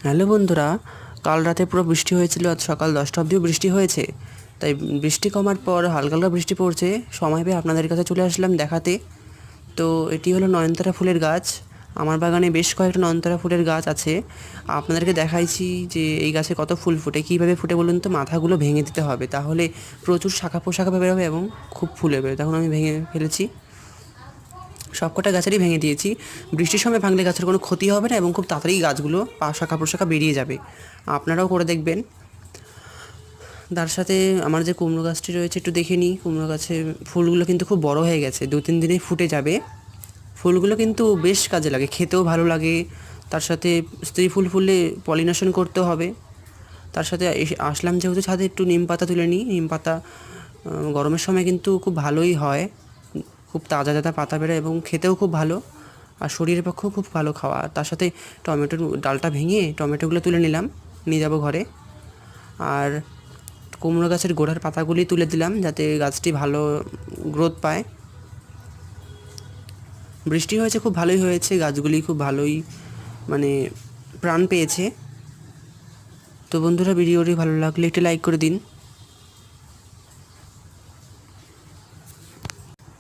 Hello বন্ধুরা, কাল রাতে পুরো বৃষ্টি হয়েছিল, আজ সকাল 10টা অবধিও বৃষ্টি হয়েছে। তাই বৃষ্টি কমার পর হালকা হালকা বৃষ্টি পড়ছে, সময় পেয়ে আপনাদের কাছে চলে আসলাম দেখাতে। তো এটি হলো নয়নতারা ফুলের গাছ। আমার বাগানে বেশ কয়েকটা নয়নতারা ফুলের গাছ আছে। আপনাদেরকে দেখাইছি যে এই গাছে কত ফুল ফোটে, কীভাবে ফোটে বলুন তো। মাথাগুলো ভেঙে দিতে হবে, তাহলে প্রচুর শাখা পোশাখা বেরোবে এবং খুব ফুলে বেরোবে। তখন আমি ভেঙে ফেলেছি, সবকটা গাছেরই ভেঙে দিয়েছি। বৃষ্টির সময় ভাঙলে গাছের কোনো ক্ষতি হবে না এবং খুব তাড়াতাড়ি গাছগুলো শাখা প্রশাখা বেরিয়ে যাবে। আপনারাও করে দেখবেন। তার সাথে আমার যে কুমড়ো গাছটি রয়েছে একটু দেখে নিই। কুমড়ো গাছে ফুলগুলো কিন্তু খুব বড় হয়ে গেছে, 2-3 দিনেই ফুটে যাবে। ফুলগুলো কিন্তু বেশ কাজে লাগে, খেতেও ভালো লাগে। তার সাথে স্ত্রী ফুল ফুললে পলিনেশন করতেও হবে। তার সাথে আসলাম যেহেতু ছাদে, একটু নিম পাতা তুলে নিই। নিম পাতা গরমের সময় কিন্তু খুব ভালোই হয়, খুব তাজা তাজা পাতা বেরোয় এবং খেতেও খুব ভালো, আর শরীরের পক্ষেও খুব ভালো খাওয়া। তার সাথে টমেটোর ডালটা ভেঙে টমেটোগুলো তুলে নিলাম, নিয়ে যাব ঘরে। আর কুমড়ো গাছের গোড়ার পাতাগুলি তুলে দিলাম যাতে গাছটি ভালো গ্রোথ পায়। বৃষ্টি হয়েছে, খুব ভালোই হয়েছে, গাছগুলি খুব ভালোই মানে প্রাণ পেয়েছে। তো বন্ধুরা, ভিডিওটি ভালো লাগলে একটি লাইক করে দিন।